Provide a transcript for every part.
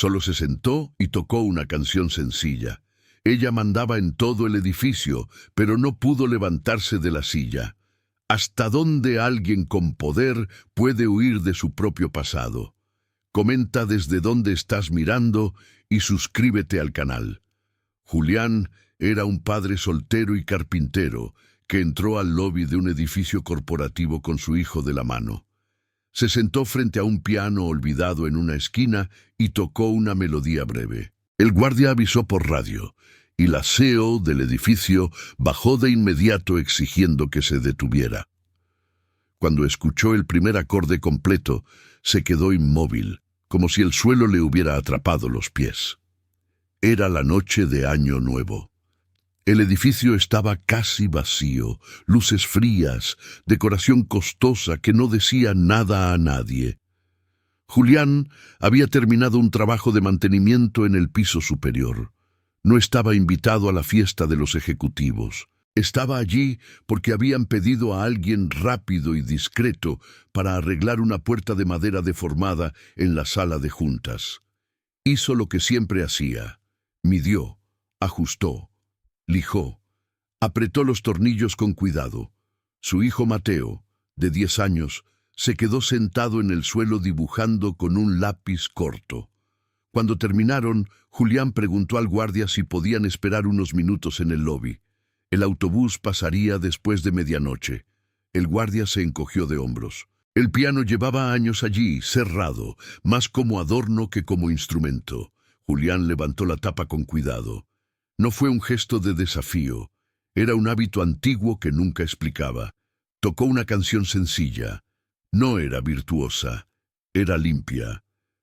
Solo se sentó y tocó una canción sencilla. Ella mandaba en todo el edificio, pero no pudo levantarse de la silla. ¿Hasta dónde alguien con poder puede huir de su propio pasado? Comenta desde dónde estás mirando y suscríbete al canal. Julián era un padre soltero y carpintero que entró al lobby de un edificio corporativo con su hijo de la mano. Se sentó frente a un piano olvidado en una esquina y tocó una melodía breve. El guardia avisó por radio, y la CEO del edificio bajó de inmediato exigiendo que se detuviera. Cuando escuchó el primer acorde completo, se quedó inmóvil, como si el suelo le hubiera atrapado los pies. Era la noche de Año Nuevo. El edificio estaba casi vacío, luces frías, decoración costosa que no decía nada a nadie. Julián había terminado un trabajo de mantenimiento en el piso superior. No estaba invitado a la fiesta de los ejecutivos. Estaba allí porque habían pedido a alguien rápido y discreto para arreglar una puerta de madera deformada en la sala de juntas. Hizo lo que siempre hacía. Midió, ajustó, lijó, apretó los tornillos con cuidado. Su hijo Mateo, de 10 años, se quedó sentado en el suelo dibujando con un lápiz corto. Cuando terminaron, Julián preguntó al guardia si podían esperar unos minutos en el lobby. El autobús pasaría después de medianoche. El guardia se encogió de hombros. El piano llevaba años allí, cerrado, más como adorno que como instrumento. Julián levantó la tapa con cuidado. No fue un gesto de desafío. Era un hábito antiguo que nunca explicaba. Tocó una canción sencilla. No era virtuosa. Era limpia.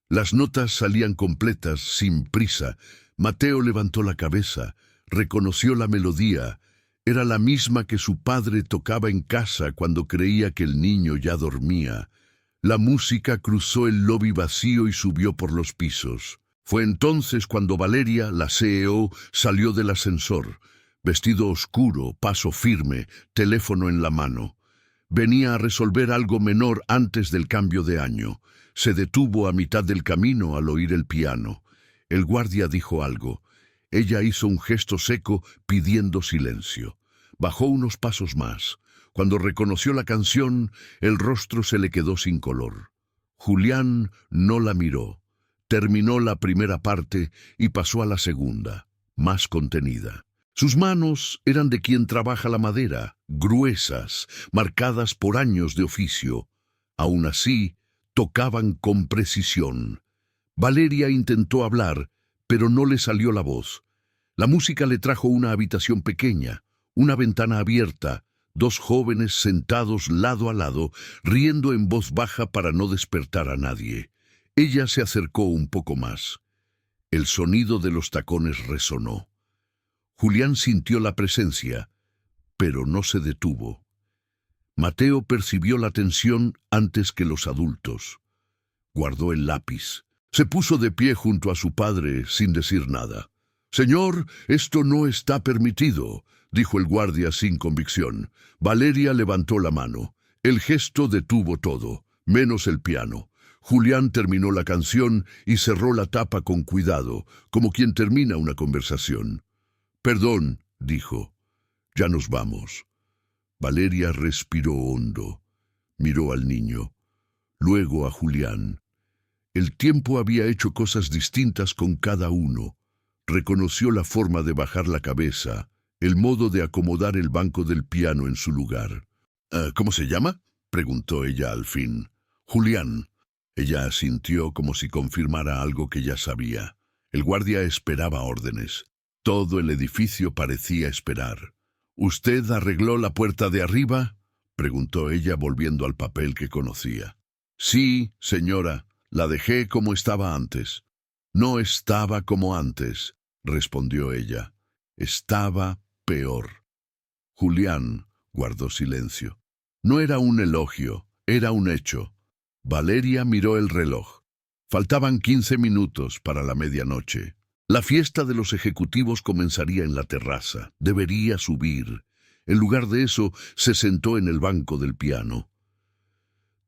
Las notas salían completas, sin prisa. Mateo levantó la cabeza. Reconoció la melodía. Era la misma que su padre tocaba en casa cuando creía que el niño ya dormía. La música cruzó el lobby vacío y subió por los pisos. Fue entonces cuando Valeria, la CEO, salió del ascensor. Vestido oscuro, paso firme, teléfono en la mano. Venía a resolver algo menor antes del cambio de año. Se detuvo a mitad del camino al oír el piano. El guardia dijo algo. Ella hizo un gesto seco pidiendo silencio. Bajó unos pasos más. Cuando reconoció la canción, el rostro se le quedó sin color. Julián no la miró. Terminó la primera parte y pasó a la segunda, más contenida. Sus manos eran de quien trabaja la madera, gruesas, marcadas por años de oficio. Aún así, tocaban con precisión. Valeria intentó hablar, pero no le salió la voz. La música le trajo una habitación pequeña, una ventana abierta, 2 jóvenes sentados lado a lado, riendo en voz baja para no despertar a nadie. Ella se acercó un poco más. El sonido de los tacones resonó. Julián sintió la presencia, pero no se detuvo. Mateo percibió la tensión antes que los adultos. Guardó el lápiz. Se puso de pie junto a su padre sin decir nada. «Señor, esto no está permitido», dijo el guardia sin convicción. Valeria levantó la mano. El gesto detuvo todo, menos el piano. Julián terminó la canción y cerró la tapa con cuidado, como quien termina una conversación. «Perdón», dijo. «Ya nos vamos». Valeria respiró hondo. Miró al niño, luego a Julián. El tiempo había hecho cosas distintas con cada uno. Reconoció la forma de bajar la cabeza, el modo de acomodar el banco del piano en su lugar. «¿Cómo se llama?», preguntó ella al fin. «Julián». Ella asintió como si confirmara algo que ya sabía. El guardia esperaba órdenes. Todo el edificio parecía esperar. «¿Usted arregló la puerta de arriba?», preguntó ella volviendo al papel que conocía. «Sí, señora, la dejé como estaba antes». «No estaba como antes», respondió ella. «Estaba peor». Julián guardó silencio. No era un elogio, era un hecho. Valeria miró el reloj. Faltaban 15 minutos para la medianoche. La fiesta de los ejecutivos comenzaría en la terraza. Debería subir. En lugar de eso, se sentó en el banco del piano.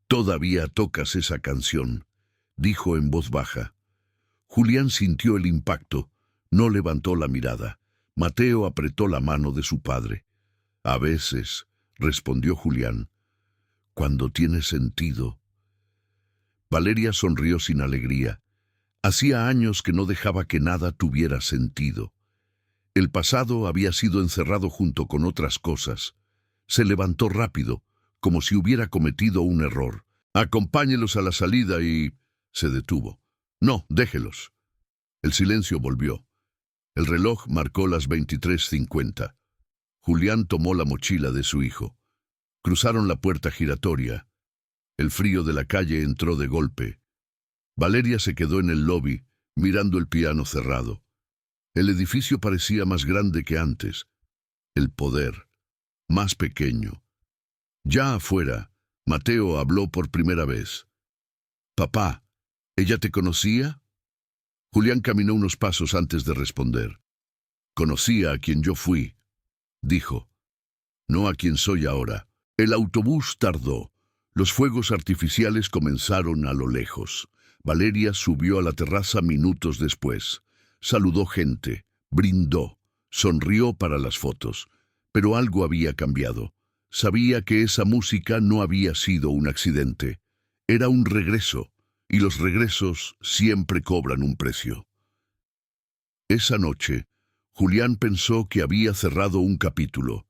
«Todavía tocas esa canción», dijo en voz baja. Julián sintió el impacto. No levantó la mirada. Mateo apretó la mano de su padre. «A veces», respondió Julián, «cuando tiene sentido». Valeria sonrió sin alegría. Hacía años que no dejaba que nada tuviera sentido. El pasado había sido encerrado junto con otras cosas. Se levantó rápido, como si hubiera cometido un error. «Acompáñelos a la salida» y se detuvo. «No, déjelos». El silencio volvió. El reloj marcó las 23:50. Julián tomó la mochila de su hijo. Cruzaron la puerta giratoria. El frío de la calle entró de golpe. Valeria se quedó en el lobby, mirando el piano cerrado. El edificio parecía más grande que antes. El poder, más pequeño. Ya afuera, Mateo habló por primera vez. «Papá, ¿ella te conocía?» Julián caminó unos pasos antes de responder. «Conocía a quien yo fui», dijo, «no a quien soy ahora». El autobús tardó. Los fuegos artificiales comenzaron a lo lejos. Valeria subió a la terraza minutos después. Saludó gente, brindó, sonrió para las fotos. Pero algo había cambiado. Sabía que esa música no había sido un accidente. Era un regreso, y los regresos siempre cobran un precio. Esa noche, Julián pensó que había cerrado un capítulo.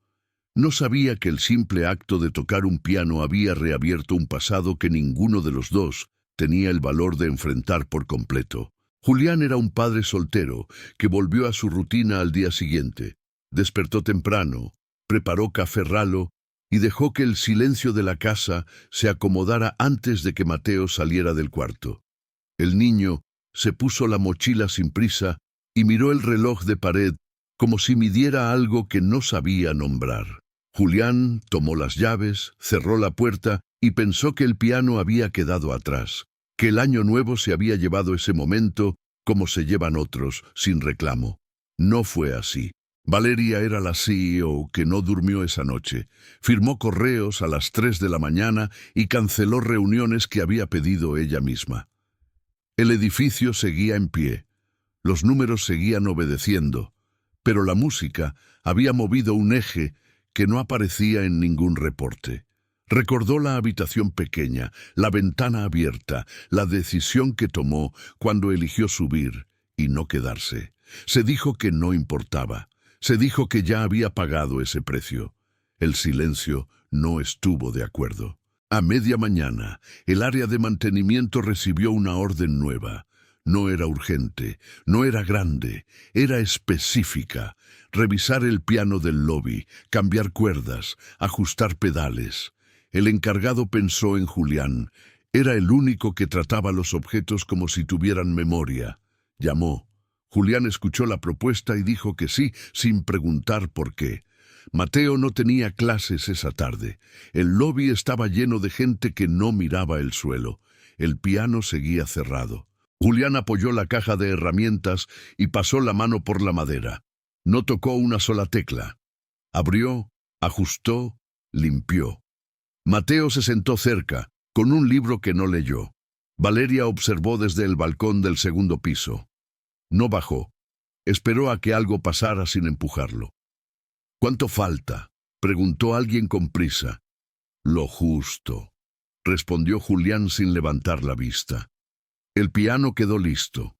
No sabía que el simple acto de tocar un piano había reabierto un pasado que ninguno de los dos tenía el valor de enfrentar por completo. Julián era un padre soltero que volvió a su rutina al día siguiente. Despertó temprano, preparó café ralo y dejó que el silencio de la casa se acomodara antes de que Mateo saliera del cuarto. El niño se puso la mochila sin prisa y miró el reloj de pared como si midiera algo que no sabía nombrar. Julián tomó las llaves, cerró la puerta y pensó que el piano había quedado atrás, que el año nuevo se había llevado ese momento como se llevan otros, sin reclamo. No fue así. Valeria era la CEO que no durmió esa noche. Firmó correos a las 3 de la mañana y canceló reuniones que había pedido ella misma. El edificio seguía en pie. Los números seguían obedeciendo, pero la música había movido un eje que no aparecía en ningún reporte. Recordó la habitación pequeña, la ventana abierta, la decisión que tomó cuando eligió subir y no quedarse. Se dijo que no importaba. Se dijo que ya había pagado ese precio. El silencio no estuvo de acuerdo. A media mañana, el área de mantenimiento recibió una orden nueva. No era urgente, no era grande, era específica. Revisar el piano del lobby, cambiar cuerdas, ajustar pedales. El encargado pensó en Julián. Era el único que trataba los objetos como si tuvieran memoria. Llamó. Julián escuchó la propuesta y dijo que sí, sin preguntar por qué. Mateo no tenía clases esa tarde. El lobby estaba lleno de gente que no miraba el suelo. El piano seguía cerrado. Julián apoyó la caja de herramientas y pasó la mano por la madera. No tocó una sola tecla. Abrió, ajustó, limpió. Mateo se sentó cerca, con un libro que no leyó. Valeria observó desde el balcón del segundo piso. No bajó. Esperó a que algo pasara sin empujarlo. «¿Cuánto falta?», preguntó alguien con prisa. «Lo justo», respondió Julián sin levantar la vista. El piano quedó listo.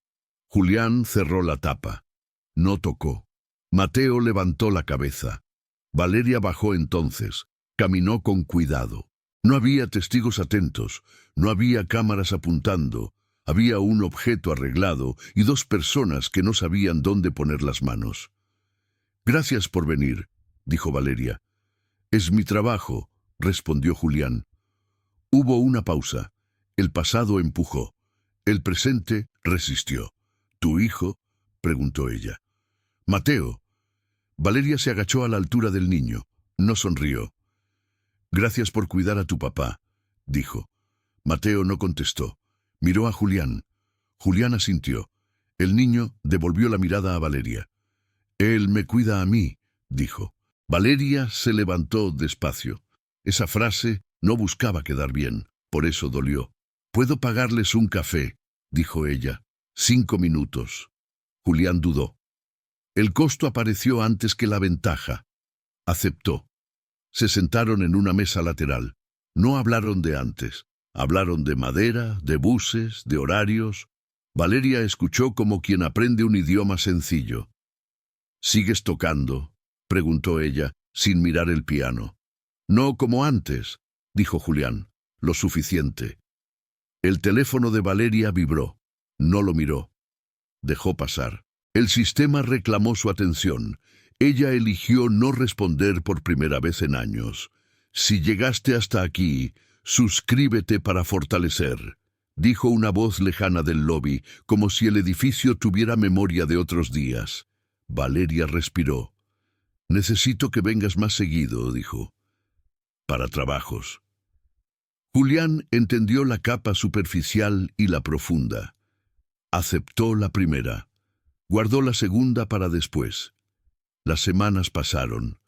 Julián cerró la tapa. No tocó. Mateo levantó la cabeza. Valeria bajó entonces. Caminó con cuidado. No había testigos atentos. No había cámaras apuntando. Había un objeto arreglado y dos personas que no sabían dónde poner las manos. «Gracias por venir», dijo Valeria. «Es mi trabajo», respondió Julián. Hubo una pausa. El pasado empujó. El presente resistió. «¿Tu hijo?», preguntó ella. «Mateo». Valeria se agachó a la altura del niño. No sonrió. «Gracias por cuidar a tu papá», dijo. Mateo no contestó. Miró a Julián. Julián asintió. El niño devolvió la mirada a Valeria. «Él me cuida a mí», dijo. Valeria se levantó despacio. Esa frase no buscaba quedar bien, por eso dolió. «¿Puedo pagarles un café?», dijo ella. 5 minutos. Julián dudó. El costo apareció antes que la ventaja. Aceptó. Se sentaron en una mesa lateral. No hablaron de antes. Hablaron de madera, de buses, de horarios. Valeria escuchó como quien aprende un idioma sencillo. ¿Sigues tocando?, preguntó ella, sin mirar el piano. No como antes, dijo Julián. Lo suficiente. El teléfono de Valeria vibró. No lo miró. Dejó pasar. El sistema reclamó su atención. Ella eligió no responder por primera vez en años. Si llegaste hasta aquí, suscríbete para fortalecer, dijo una voz lejana del lobby, como si el edificio tuviera memoria de otros días. Valeria respiró. Necesito que vengas más seguido, dijo. Para trabajos. Julián entendió la capa superficial y la profunda. Aceptó la primera. Guardó la segunda para después. Las semanas pasaron.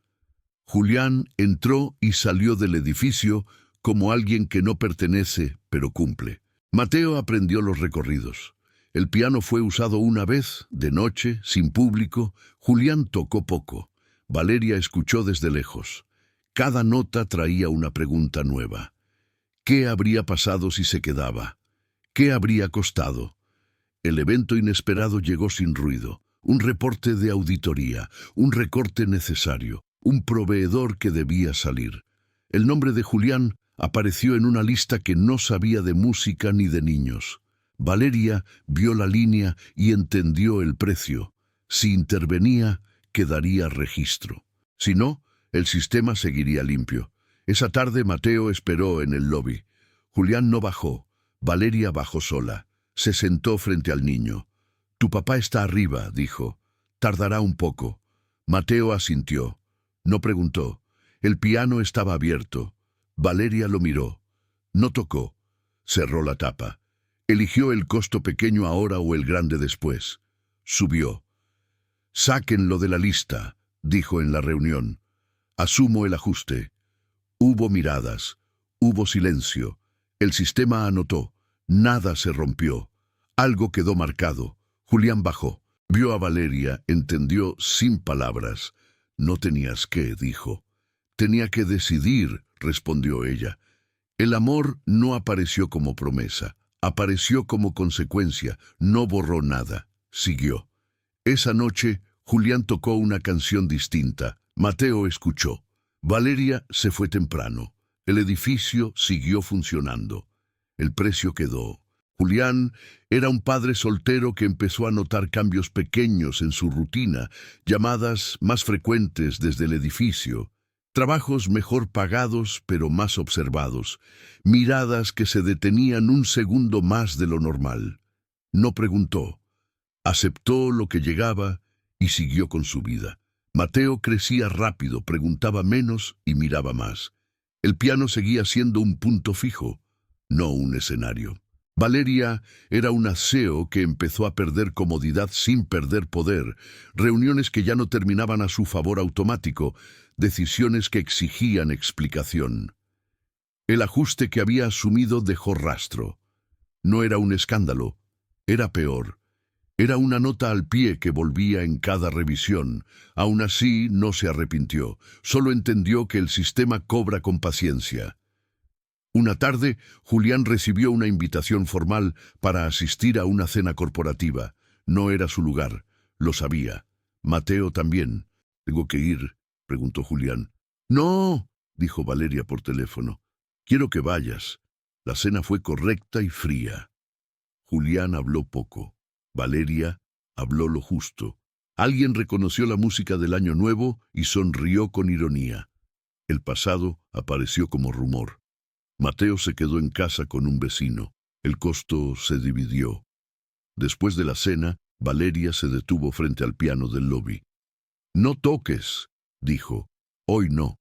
Julián entró y salió del edificio como alguien que no pertenece, pero cumple. Mateo aprendió los recorridos. El piano fue usado una vez, de noche, sin público. Julián tocó poco. Valeria escuchó desde lejos. Cada nota traía una pregunta nueva. ¿Qué habría pasado si se quedaba? ¿Qué habría costado? El evento inesperado llegó sin ruido. Un reporte de auditoría, un recorte necesario, un proveedor que debía salir. El nombre de Julián apareció en una lista que no sabía de música ni de niños. Valeria vio la línea y entendió el precio. Si intervenía, quedaría registro. Si no, el sistema seguiría limpio. Esa tarde Mateo esperó en el lobby. Julián no bajó. Valeria bajó sola. Se sentó frente al niño. «Tu papá está arriba», dijo. «Tardará un poco». Mateo asintió. No preguntó. El piano estaba abierto. Valeria lo miró. No tocó. Cerró la tapa. Eligió el costo pequeño ahora o el grande después. Subió. «Sáquenlo de la lista», dijo en la reunión. «Asumo el ajuste». Hubo miradas. Hubo silencio. El sistema anotó. Nada se rompió. Algo quedó marcado. Julián bajó. Vio a Valeria, entendió sin palabras. «No tenías que», dijo. «Tenía que decidir», respondió ella. El amor no apareció como promesa. Apareció como consecuencia. No borró nada. Siguió. Esa noche, Julián tocó una canción distinta. Mateo escuchó. Valeria se fue temprano. El edificio siguió funcionando. El precio quedó. Julián era un padre soltero que empezó a notar cambios pequeños en su rutina, llamadas más frecuentes desde el edificio, trabajos mejor pagados pero más observados, miradas que se detenían un segundo más de lo normal. No preguntó. Aceptó lo que llegaba y siguió con su vida. Mateo crecía rápido, preguntaba menos y miraba más. El piano seguía siendo un punto fijo, no un escenario. Valeria era un aseo que empezó a perder comodidad sin perder poder, reuniones que ya no terminaban a su favor automático, decisiones que exigían explicación. El ajuste que había asumido dejó rastro. No era un escándalo, era peor. Era una nota al pie que volvía en cada revisión. Aún así, no se arrepintió, solo entendió que el sistema cobra con paciencia. Una tarde, Julián recibió una invitación formal para asistir a una cena corporativa. No era su lugar, lo sabía. Mateo también. «¿Tengo que ir?», preguntó Julián. «No», dijo Valeria por teléfono. «Quiero que vayas». La cena fue correcta y fría. Julián habló poco. Valeria habló lo justo. Alguien reconoció la música del Año Nuevo y sonrió con ironía. El pasado apareció como rumor. Mateo se quedó en casa con un vecino. El costo se dividió. Después de la cena, Valeria se detuvo frente al piano del lobby. «No toques», dijo. «Hoy no».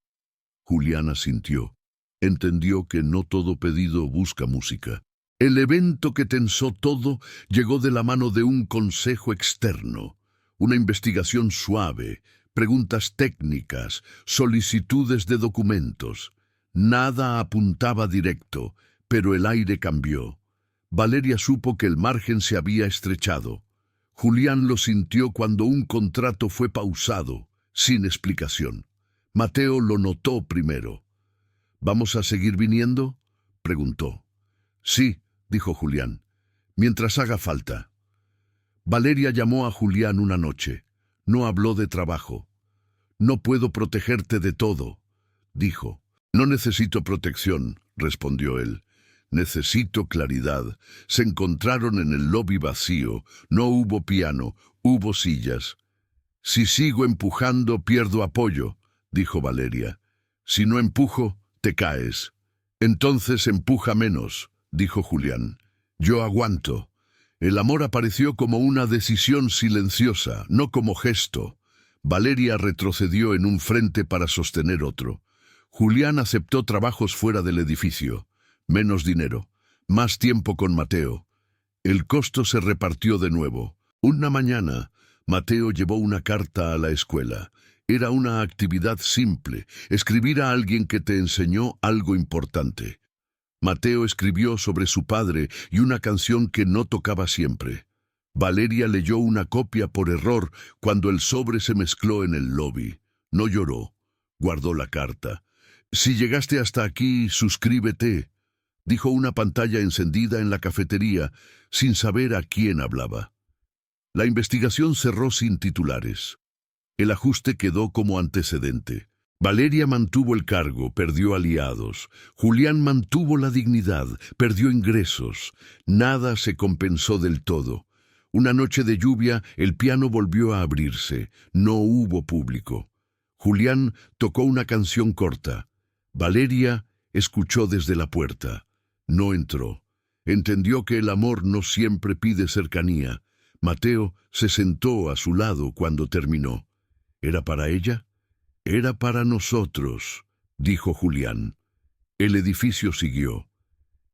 Julián asintió. Entendió que no todo pedido busca música. El evento que tensó todo llegó de la mano de un consejo externo. Una investigación suave, preguntas técnicas, solicitudes de documentos. Nada apuntaba directo, pero el aire cambió. Valeria supo que el margen se había estrechado. Julián lo sintió cuando un contrato fue pausado, sin explicación. Mateo lo notó primero. ¿Vamos a seguir viniendo?, preguntó. Sí, dijo Julián, mientras haga falta. Valeria llamó a Julián una noche. No habló de trabajo. No puedo protegerte de todo, dijo. No necesito protección, respondió él. Necesito claridad. Se encontraron en el lobby vacío. No hubo piano, hubo sillas. Si sigo empujando, pierdo apoyo, dijo Valeria. Si no empujo, te caes. Entonces empuja menos, dijo Julián. Yo aguanto. El amor apareció como una decisión silenciosa, no como gesto. Valeria retrocedió en un frente para sostener otro. Julián aceptó trabajos fuera del edificio. Menos dinero, más tiempo con Mateo. El costo se repartió de nuevo. Una mañana, Mateo llevó una carta a la escuela. Era una actividad simple, escribir a alguien que te enseñó algo importante. Mateo escribió sobre su padre y una canción que no tocaba siempre. Valeria leyó una copia por error cuando el sobre se mezcló en el lobby. No lloró. Guardó la carta. Si llegaste hasta aquí, suscríbete, dijo una pantalla encendida en la cafetería, sin saber a quién hablaba. La investigación cerró sin titulares. El ajuste quedó como antecedente. Valeria mantuvo el cargo, perdió aliados. Julián mantuvo la dignidad, perdió ingresos. Nada se compensó del todo. Una noche de lluvia, el piano volvió a abrirse. No hubo público. Julián tocó una canción corta. Valeria escuchó desde la puerta. No entró. Entendió que el amor no siempre pide cercanía. Mateo se sentó a su lado cuando terminó. ¿Era para ella? Era para nosotros, dijo Julián. El edificio siguió.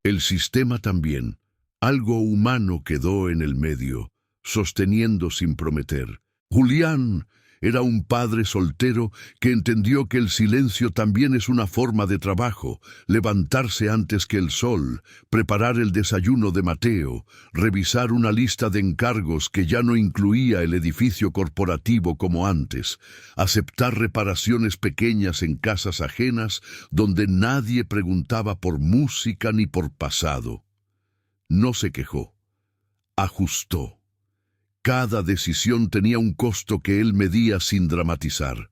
El sistema también. Algo humano quedó en el medio, sosteniendo sin prometer. Julián era un padre soltero que entendió que el silencio también es una forma de trabajo, levantarse antes que el sol, preparar el desayuno de Mateo, revisar una lista de encargos que ya no incluía el edificio corporativo como antes, aceptar reparaciones pequeñas en casas ajenas donde nadie preguntaba por música ni por pasado. No se quejó. Ajustó. Cada decisión tenía un costo que él medía sin dramatizar.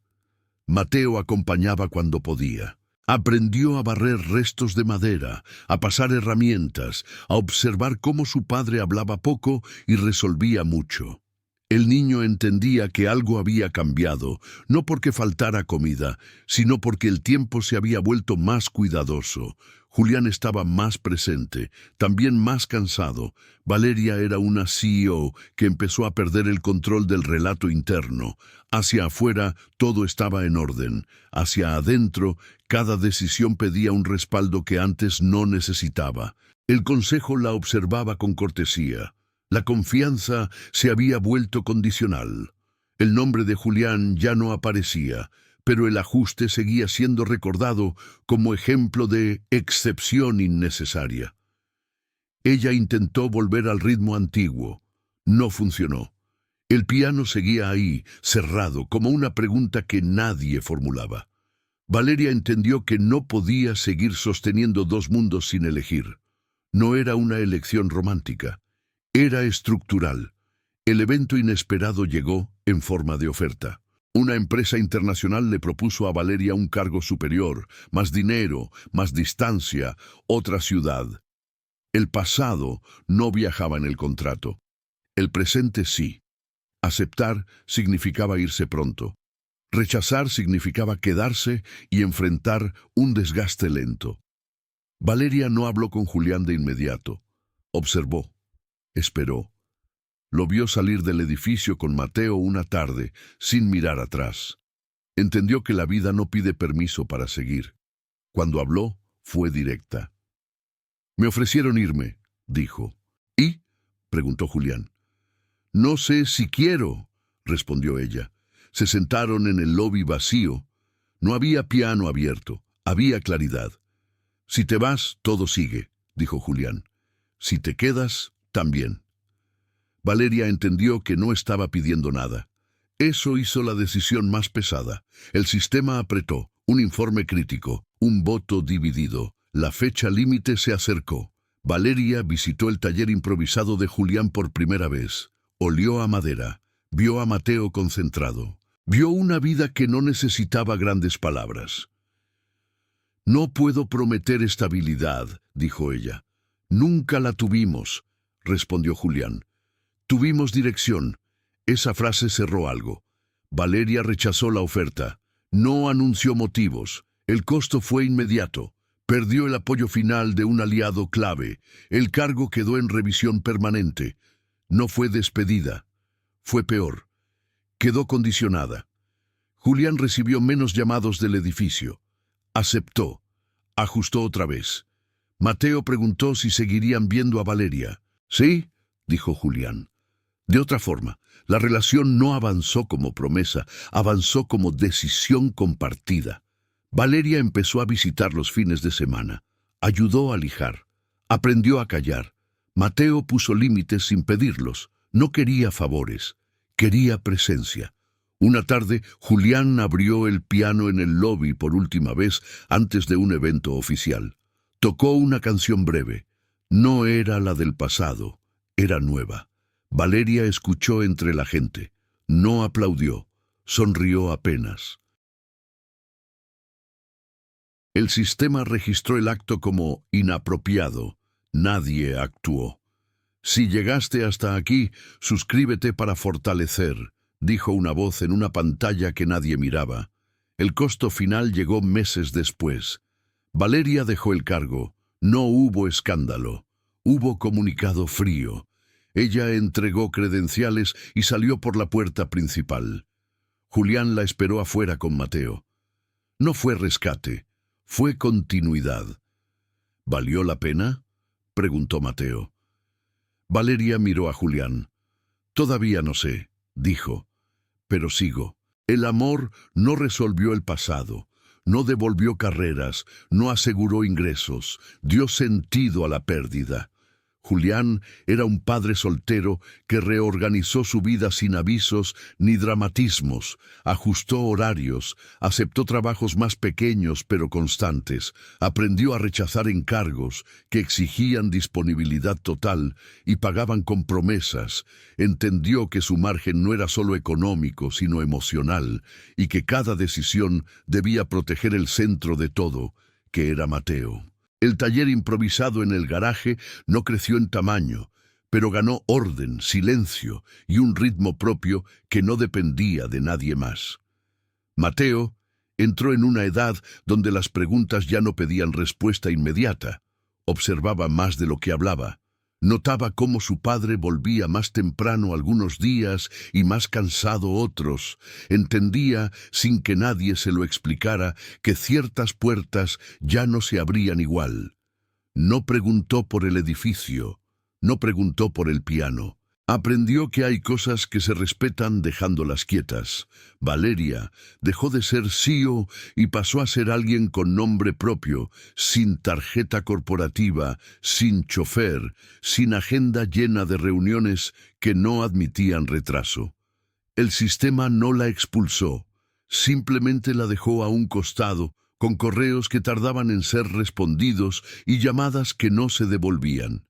Mateo acompañaba cuando podía. Aprendió a barrer restos de madera, a pasar herramientas, a observar cómo su padre hablaba poco y resolvía mucho. El niño entendía que algo había cambiado, no porque faltara comida, sino porque el tiempo se había vuelto más cuidadoso. Julián estaba más presente, también más cansado. Valeria era una CEO que empezó a perder el control del relato interno. Hacia afuera todo estaba en orden. Hacia adentro cada decisión pedía un respaldo que antes no necesitaba. El consejo la observaba con cortesía. La confianza se había vuelto condicional. El nombre de Julián ya no aparecía, pero el ajuste seguía siendo recordado como ejemplo de excepción innecesaria. Ella intentó volver al ritmo antiguo. No funcionó. El piano seguía ahí, cerrado, como una pregunta que nadie formulaba. Valeria entendió que no podía seguir sosteniendo dos mundos sin elegir. No era una elección romántica. Era estructural. El evento inesperado llegó en forma de oferta. Una empresa internacional le propuso a Valeria un cargo superior, más dinero, más distancia, otra ciudad. El pasado no viajaba en el contrato. El presente sí. Aceptar significaba irse pronto. Rechazar significaba quedarse y enfrentar un desgaste lento. Valeria no habló con Julián de inmediato. Observó. Esperó. Lo vio salir del edificio con Mateo una tarde, sin mirar atrás. Entendió que la vida no pide permiso para seguir. Cuando habló, fue directa. Me ofrecieron irme, dijo. ¿Y? Preguntó Julián. No sé si quiero, respondió ella. Se sentaron en el lobby vacío. No había piano abierto, había claridad. Si te vas, todo sigue, dijo Julián. Si te quedas, también. Valeria entendió que no estaba pidiendo nada. Eso hizo la decisión más pesada. El sistema apretó, un informe crítico, un voto dividido. La fecha límite se acercó. Valeria visitó el taller improvisado de Julián por primera vez. Olió a madera, vio a Mateo concentrado. Vio una vida que no necesitaba grandes palabras. «No puedo prometer estabilidad», dijo ella. «Nunca la tuvimos», respondió Julián. «Tuvimos dirección». Esa frase cerró algo. Valeria rechazó la oferta. No anunció motivos. El costo fue inmediato. Perdió el apoyo final de un aliado clave. El cargo quedó en revisión permanente. No fue despedida. Fue peor. Quedó condicionada. Julián recibió menos llamados del edificio. Aceptó. Ajustó otra vez. Mateo preguntó si seguirían viendo a Valeria. «Sí», dijo Julián. De otra forma, la relación no avanzó como promesa, avanzó como decisión compartida. Valeria empezó a visitar los fines de semana. Ayudó a lijar. Aprendió a callar. Mateo puso límites sin pedirlos. No quería favores. Quería presencia. Una tarde, Julián abrió el piano en el lobby por última vez antes de un evento oficial. Tocó una canción breve. No era la del pasado, era nueva. Valeria escuchó entre la gente. No aplaudió. Sonrió apenas. El sistema registró el acto como inapropiado. Nadie actuó. «Si llegaste hasta aquí, suscríbete para fortalecer», dijo una voz en una pantalla que nadie miraba. El costo final llegó meses después. Valeria dejó el cargo. No hubo escándalo. Hubo comunicado frío. Ella entregó credenciales y salió por la puerta principal. Julián la esperó afuera con Mateo. No fue rescate, fue continuidad. «¿Valió la pena?», preguntó Mateo. Valeria miró a Julián. «Todavía no sé», dijo, «pero sigo». El amor no resolvió el pasado, no devolvió carreras, no aseguró ingresos, dio sentido a la pérdida. Julián era un padre soltero que reorganizó su vida sin avisos ni dramatismos, ajustó horarios, aceptó trabajos más pequeños pero constantes, aprendió a rechazar encargos que exigían disponibilidad total y pagaban con promesas, entendió que su margen no era solo económico sino emocional y que cada decisión debía proteger el centro de todo, que era Mateo. El taller improvisado en el garaje no creció en tamaño, pero ganó orden, silencio y un ritmo propio que no dependía de nadie más. Mateo entró en una edad donde las preguntas ya no pedían respuesta inmediata. Observaba más de lo que hablaba. Notaba cómo su padre volvía más temprano algunos días y más cansado otros. Entendía, sin que nadie se lo explicara, que ciertas puertas ya no se abrían igual. No preguntó por el edificio, no preguntó por el piano. Aprendió que hay cosas que se respetan dejándolas quietas. Valeria dejó de ser CEO y pasó a ser alguien con nombre propio, sin tarjeta corporativa, sin chofer, sin agenda llena de reuniones que no admitían retraso. El sistema no la expulsó, simplemente la dejó a un costado, con correos que tardaban en ser respondidos y llamadas que no se devolvían.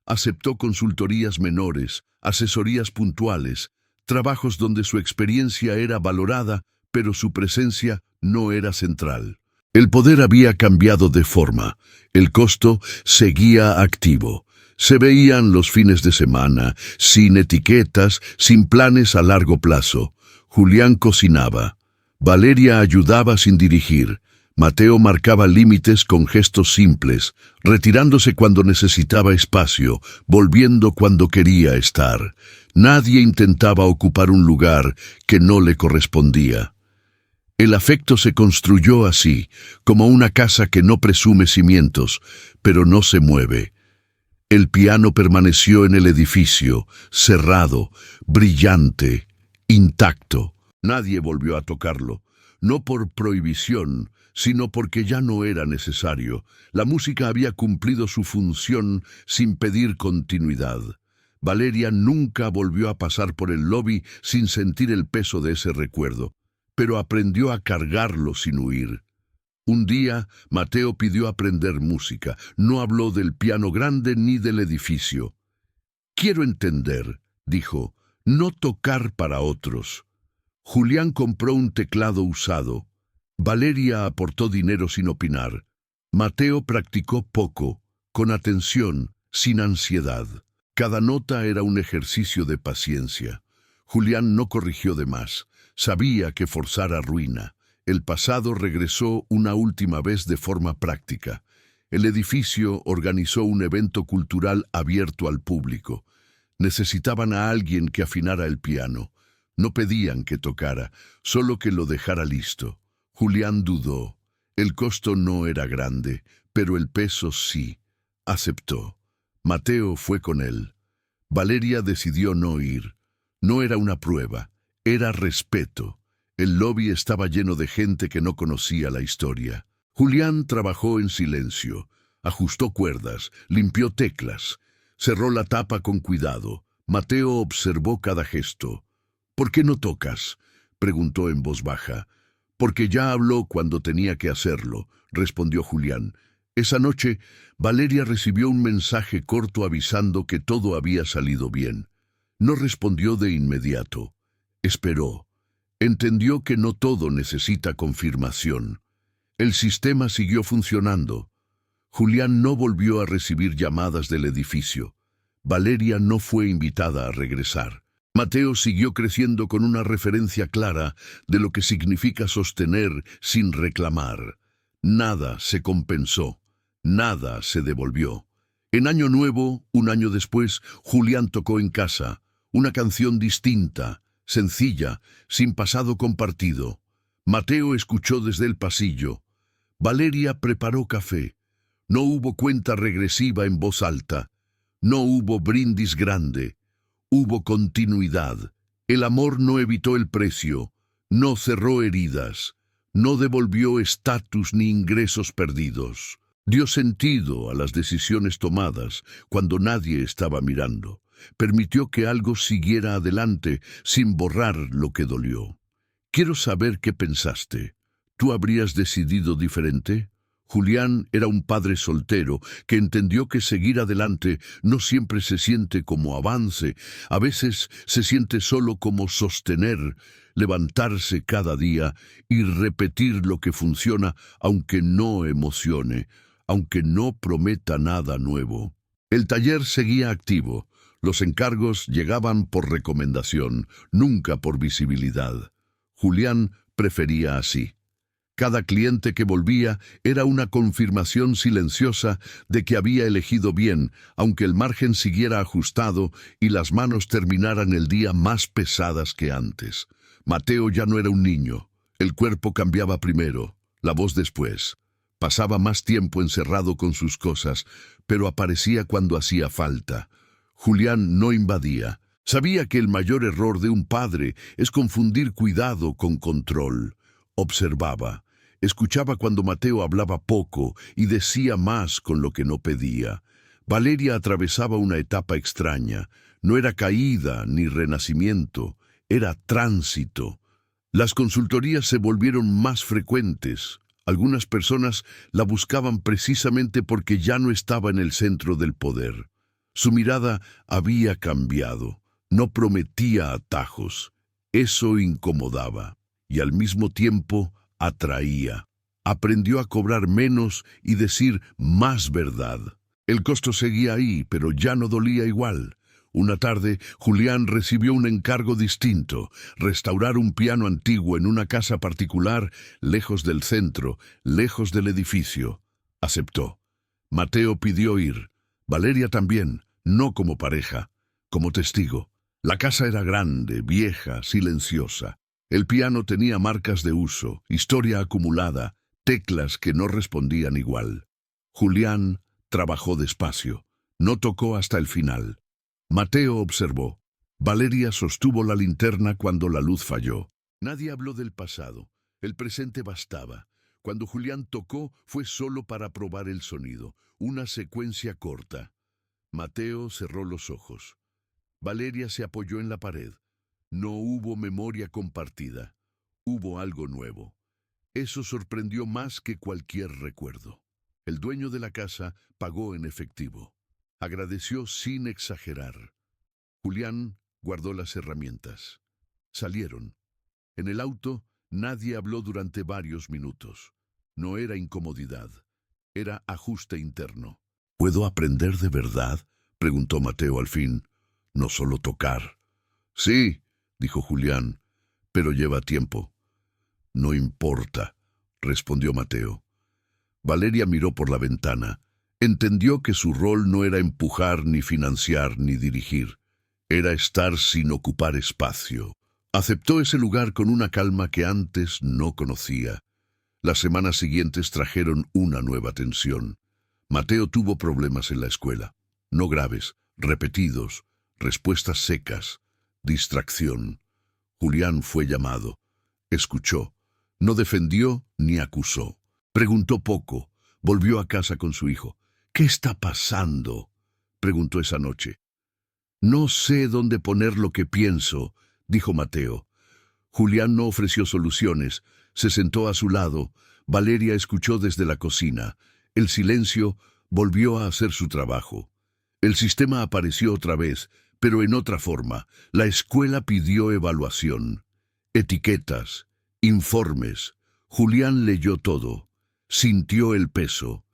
Aceptó consultorías menores, asesorías puntuales, trabajos donde su experiencia era valorada, pero su presencia no era central. El poder había cambiado de forma, el costo seguía activo. Se veían los fines de semana, sin etiquetas, sin planes a largo plazo. Julián cocinaba. Valeria ayudaba sin dirigir. Mateo marcaba límites con gestos simples, retirándose cuando necesitaba espacio, volviendo cuando quería estar. Nadie intentaba ocupar un lugar que no le correspondía. El afecto se construyó así, como una casa que no presume cimientos, pero no se mueve. El piano permaneció en el edificio, cerrado, brillante, intacto. Nadie volvió a tocarlo. no por prohibición, sino porque ya no era necesario. La música había cumplido su función sin pedir continuidad. Valeria nunca volvió a pasar por el lobby sin sentir el peso de ese recuerdo, pero aprendió a cargarlo sin huir. Un día, Mateo pidió aprender música. No habló del piano grande ni del edificio. «Quiero entender», dijo, «no tocar para otros». Julián compró un teclado usado. Valeria aportó dinero sin opinar. Mateo practicó poco, con atención, sin ansiedad. Cada nota era un ejercicio de paciencia. Julián no corrigió de más. Sabía que forzar arruina. El pasado regresó una última vez de forma práctica. El edificio organizó un evento cultural abierto al público. Necesitaban a alguien que afinara el piano. No pedían que tocara, solo que lo dejara listo. Julián dudó. El costo no era grande, pero el peso sí. Aceptó. Mateo fue con él. Valeria decidió no ir. No era una prueba, era respeto. El lobby estaba lleno de gente que no conocía la historia. Julián trabajó en silencio. Ajustó cuerdas, limpió teclas. Cerró la tapa con cuidado. Mateo observó cada gesto. «¿Por qué no tocas?», preguntó en voz baja. «Porque ya habló cuando tenía que hacerlo», respondió Julián. Esa noche, Valeria recibió un mensaje corto avisando que todo había salido bien. No respondió de inmediato. Esperó. Entendió que no todo necesita confirmación. El sistema siguió funcionando. Julián no volvió a recibir llamadas del edificio. Valeria no fue invitada a regresar. Mateo siguió creciendo con una referencia clara de lo que significa sostener sin reclamar. Nada se compensó, nada se devolvió. En Año Nuevo, un año después, Julián tocó en casa, una canción distinta, sencilla, sin pasado compartido. Mateo escuchó desde el pasillo. Valeria preparó café. No hubo cuenta regresiva en voz alta. No hubo brindis grande. Hubo continuidad. El amor no evitó el precio, no cerró heridas, no devolvió estatus ni ingresos perdidos. Dio sentido a las decisiones tomadas cuando nadie estaba mirando. Permitió que algo siguiera adelante sin borrar lo que dolió. Quiero saber qué pensaste. ¿Tú habrías decidido diferente? Julián era un padre soltero que entendió que seguir adelante no siempre se siente como avance, a veces se siente solo como sostener, levantarse cada día y repetir lo que funciona aunque no emocione, aunque no prometa nada nuevo. El taller seguía activo. Los encargos llegaban por recomendación, nunca por visibilidad. Julián prefería así. Cada cliente que volvía era una confirmación silenciosa de que había elegido bien, aunque el margen siguiera ajustado y las manos terminaran el día más pesadas que antes. Mateo ya no era un niño. El cuerpo cambiaba primero, la voz después. Pasaba más tiempo encerrado con sus cosas, pero aparecía cuando hacía falta. Julián no invadía. Sabía que el mayor error de un padre es confundir cuidado con control. Observaba. Escuchaba cuando Mateo hablaba poco y decía más con lo que no pedía. Valeria atravesaba una etapa extraña. No era caída ni renacimiento, era tránsito. Las consultorías se volvieron más frecuentes. Algunas personas la buscaban precisamente porque ya no estaba en el centro del poder. Su mirada había cambiado. No prometía atajos. Eso incomodaba y al mismo tiempo atraía. Aprendió a cobrar menos y decir más verdad. El costo seguía ahí, pero ya no dolía igual. Una tarde, Julián recibió un encargo distinto: restaurar un piano antiguo en una casa particular, lejos del centro, lejos del edificio. Aceptó. Mateo pidió ir. Valeria también, no como pareja, como testigo. La casa era grande, vieja, silenciosa. El piano tenía marcas de uso, historia acumulada, teclas que no respondían igual. Julián trabajó despacio. No tocó hasta el final. Mateo observó. Valeria sostuvo la linterna cuando la luz falló. Nadie habló del pasado. El presente bastaba. Cuando Julián tocó, fue solo para probar el sonido, una secuencia corta. Mateo cerró los ojos. Valeria se apoyó en la pared. No hubo memoria compartida. Hubo algo nuevo. Eso sorprendió más que cualquier recuerdo. El dueño de la casa pagó en efectivo. Agradeció sin exagerar. Julián guardó las herramientas. Salieron. En el auto, nadie habló durante varios minutos. No era incomodidad, era ajuste interno. ¿Puedo aprender de verdad?, preguntó Mateo al fin. No solo tocar. Sí, dijo Julián, pero lleva tiempo. No importa, respondió Mateo. Valeria miró por la ventana. Entendió que su rol no era empujar, ni financiar, ni dirigir. Era estar sin ocupar espacio. Aceptó ese lugar con una calma que antes no conocía. Las semanas siguientes trajeron una nueva tensión. Mateo tuvo problemas en la escuela. No graves, repetidos, respuestas secas, distracción. Julián fue llamado. Escuchó. No defendió ni acusó. Preguntó poco. Volvió a casa con su hijo. «¿Qué está pasando?», preguntó esa noche. «No sé dónde poner lo que pienso», dijo Mateo. Julián no ofreció soluciones. Se sentó a su lado. Valeria escuchó desde la cocina. El silencio volvió a hacer su trabajo. El sistema apareció otra vez, pero en otra forma. La escuela pidió evaluación. Etiquetas, informes. Julián leyó todo. Sintió el peso.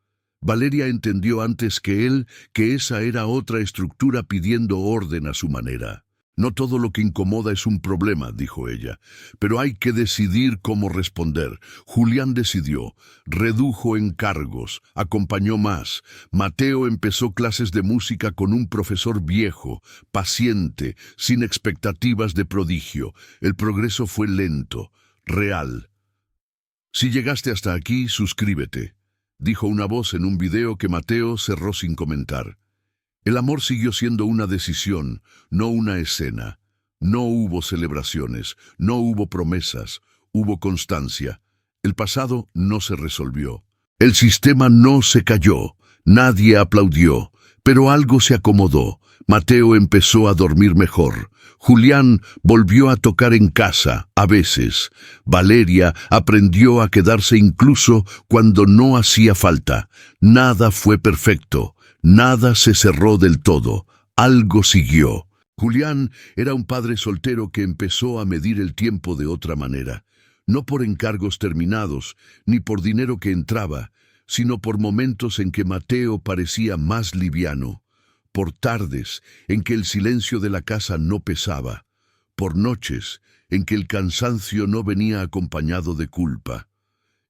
Valeria entendió antes que él que esa era otra estructura pidiendo orden a su manera. «No todo lo que incomoda es un problema», dijo ella, «pero hay que decidir cómo responder». Julián decidió, redujo encargos, acompañó más. Mateo empezó clases de música con un profesor viejo, paciente, sin expectativas de prodigio. El progreso fue lento, real. «Si llegaste hasta aquí, suscríbete», dijo una voz en un video que Mateo cerró sin comentar. El amor siguió siendo una decisión, no una escena. No hubo celebraciones, no hubo promesas, hubo constancia. El pasado no se resolvió. El sistema no se cayó, nadie aplaudió, pero algo se acomodó. Mateo empezó a dormir mejor. Julián volvió a tocar en casa, a veces. Valeria aprendió a quedarse incluso cuando no hacía falta. Nada fue perfecto. Nada se cerró del todo, algo siguió. Julián era un padre soltero que empezó a medir el tiempo de otra manera, no por encargos terminados, ni por dinero que entraba, sino por momentos en que Mateo parecía más liviano, por tardes en que el silencio de la casa no pesaba, por noches en que el cansancio no venía acompañado de culpa.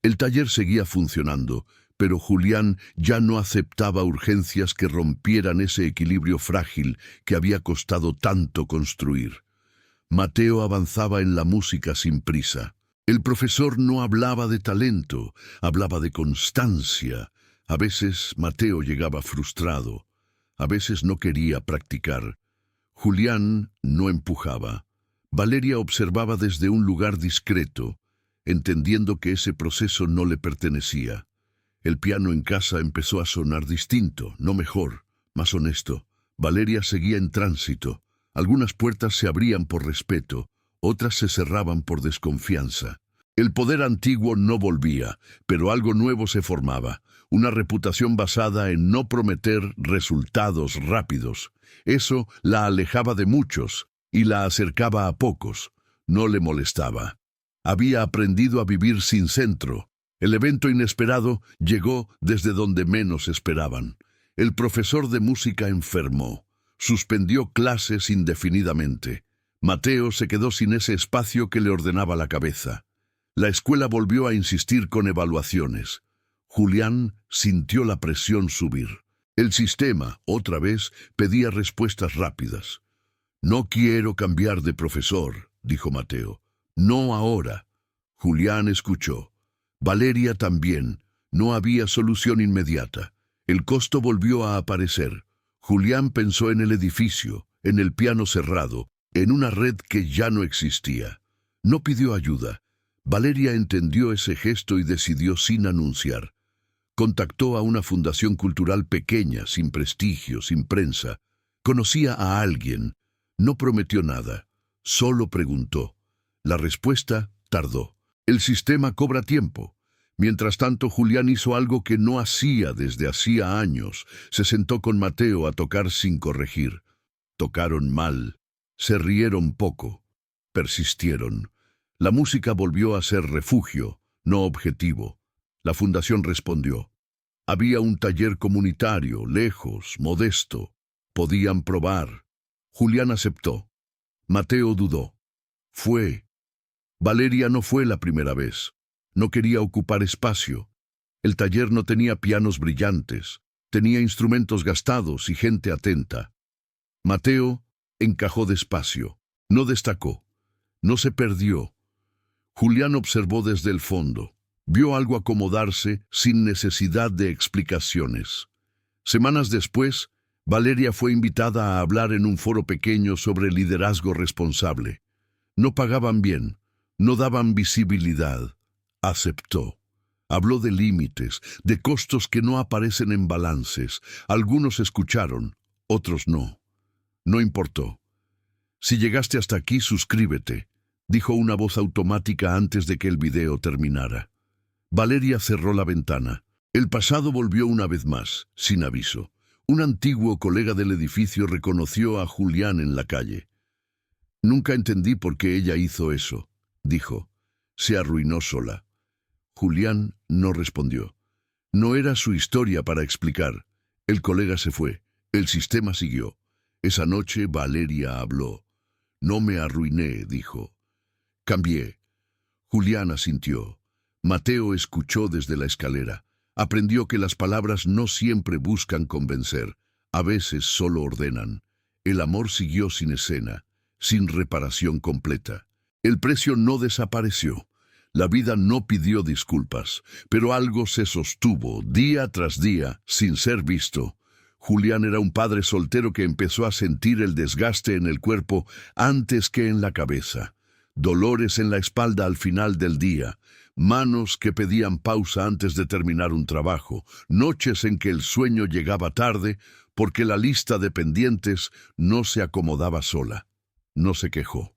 El taller seguía funcionando, pero Julián ya no aceptaba urgencias que rompieran ese equilibrio frágil que había costado tanto construir. Mateo avanzaba en la música sin prisa. El profesor no hablaba de talento, hablaba de constancia. A veces Mateo llegaba frustrado, a veces no quería practicar. Julián no empujaba. Valeria observaba desde un lugar discreto, entendiendo que ese proceso no le pertenecía. El piano en casa empezó a sonar distinto, no mejor, más honesto. Valeria seguía en tránsito. Algunas puertas se abrían por respeto, otras se cerraban por desconfianza. El poder antiguo no volvía, pero algo nuevo se formaba, una reputación basada en no prometer resultados rápidos. Eso la alejaba de muchos y la acercaba a pocos. No le molestaba. Había aprendido a vivir sin centro. El evento inesperado llegó desde donde menos esperaban. El profesor de música enfermó. Suspendió clases indefinidamente. Mateo se quedó sin ese espacio que le ordenaba la cabeza. La escuela volvió a insistir con evaluaciones. Julián sintió la presión subir. El sistema, otra vez, pedía respuestas rápidas. «No quiero cambiar de profesor», dijo Mateo. «No ahora». Julián escuchó. Valeria también. No había solución inmediata. El costo volvió a aparecer. Julián pensó en el edificio, en el piano cerrado, en una red que ya no existía. No pidió ayuda. Valeria entendió ese gesto y decidió sin anunciar. Contactó a una fundación cultural pequeña, sin prestigio, sin prensa. Conocía a alguien. No prometió nada. Solo preguntó. La respuesta tardó. El sistema cobra tiempo. Mientras tanto, Julián hizo algo que no hacía desde hacía años. Se sentó con Mateo a tocar sin corregir. Tocaron mal. Se rieron poco. Persistieron. La música volvió a ser refugio, no objetivo. La fundación respondió. Había un taller comunitario, lejos, modesto. Podían probar. Julián aceptó. Mateo dudó. Fue. Valeria no fue la primera vez. No quería ocupar espacio. El taller no tenía pianos brillantes. Tenía instrumentos gastados y gente atenta. Mateo encajó despacio. No destacó. No se perdió. Julián observó desde el fondo. Vio algo acomodarse sin necesidad de explicaciones. Semanas después, Valeria fue invitada a hablar en un foro pequeño sobre liderazgo responsable. No pagaban bien, no daban visibilidad. Aceptó. Habló de límites, de costos que no aparecen en balances. Algunos escucharon, otros no. No importó. Si llegaste hasta aquí, suscríbete, dijo una voz automática antes de que el video terminara. Valeria cerró la ventana. El pasado volvió una vez más, sin aviso. Un antiguo colega del edificio reconoció a Julián en la calle. Nunca entendí por qué ella hizo eso, dijo. Se arruinó sola. Julián no respondió. No era su historia para explicar. El colega se fue. El sistema siguió. Esa noche Valeria habló. No me arruiné, dijo. Cambié. Julián asintió. Mateo escuchó desde la escalera. Aprendió que las palabras no siempre buscan convencer, a veces solo ordenan. El amor siguió sin escena, sin reparación completa. El precio no desapareció. La vida no pidió disculpas, pero algo se sostuvo día tras día sin ser visto. Julián era un padre soltero que empezó a sentir el desgaste en el cuerpo antes que en la cabeza. Dolores en la espalda al final del día, manos que pedían pausa antes de terminar un trabajo, noches en que el sueño llegaba tarde porque la lista de pendientes no se acomodaba sola. No se quejó.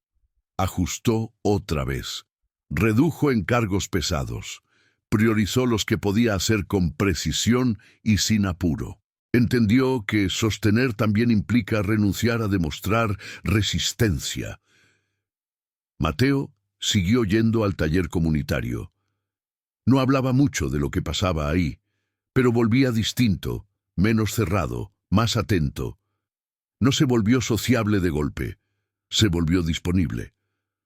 Ajustó otra vez. Redujo encargos pesados. Priorizó los que podía hacer con precisión y sin apuro. Entendió que sostener también implica renunciar a demostrar resistencia. Mateo siguió yendo al taller comunitario. No hablaba mucho de lo que pasaba ahí, pero volvía distinto, menos cerrado, más atento. No se volvió sociable de golpe, se volvió disponible.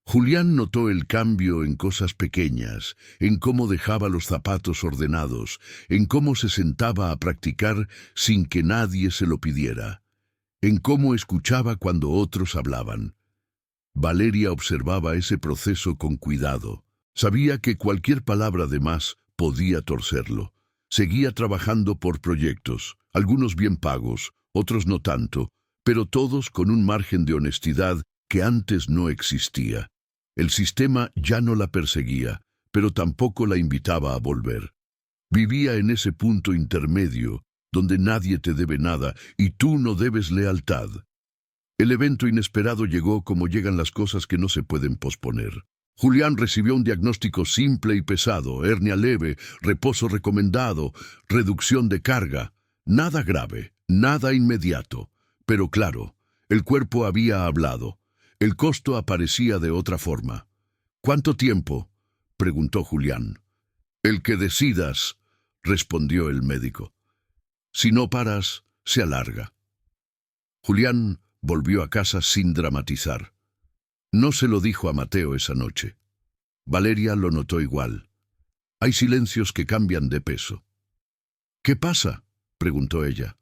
Julián notó el cambio en cosas pequeñas, en cómo dejaba los zapatos ordenados, en cómo se sentaba a practicar sin que nadie se lo pidiera, en cómo escuchaba cuando otros hablaban. Valeria observaba ese proceso con cuidado. Sabía que cualquier palabra de más podía torcerlo. Seguía trabajando por proyectos, algunos bien pagos, otros no tanto, pero todos con un margen de honestidad que antes no existía. El sistema ya no la perseguía, pero tampoco la invitaba a volver. Vivía en ese punto intermedio, donde nadie te debe nada y tú no debes lealtad. El evento inesperado llegó como llegan las cosas que no se pueden posponer. Julián recibió un diagnóstico simple y pesado, hernia leve, reposo recomendado, reducción de carga. Nada grave, nada inmediato. Pero claro, el cuerpo había hablado. El costo aparecía de otra forma. ¿Cuánto tiempo?, preguntó Julián. El que decidas, respondió el médico. Si no paras, se alarga. Julián volvió a casa sin dramatizar. No se lo dijo a Mateo esa noche. Valeria lo notó igual. Hay silencios que cambian de peso. ¿Qué pasa?, preguntó ella.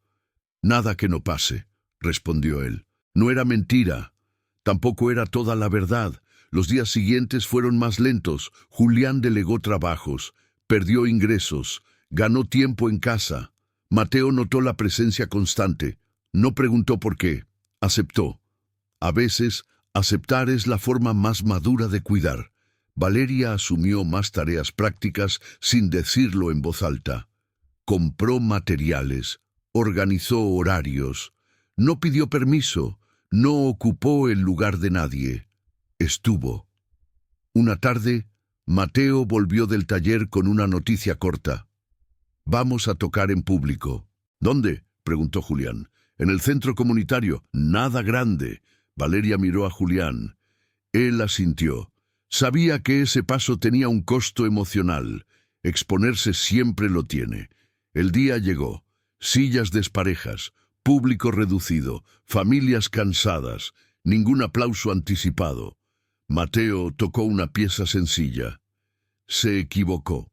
Nada que no pase, respondió él. No era mentira. Tampoco era toda la verdad. Los días siguientes fueron más lentos. Julián delegó trabajos, perdió ingresos, ganó tiempo en casa. Mateo notó la presencia constante. No preguntó por qué. Aceptó. A veces, aceptar es la forma más madura de cuidar. Valeria asumió más tareas prácticas sin decirlo en voz alta. Compró materiales, organizó horarios, no pidió permiso, no ocupó el lugar de nadie. Estuvo. Una tarde, Mateo volvió del taller con una noticia corta. Vamos a tocar en público. ¿Dónde?, preguntó Julián. En el centro comunitario. Nada grande. Valeria miró a Julián. Él asintió. Sabía que ese paso tenía un costo emocional. Exponerse siempre lo tiene. El día llegó. Sillas desparejas, público reducido, familias cansadas, ningún aplauso anticipado. Mateo tocó una pieza sencilla. Se equivocó.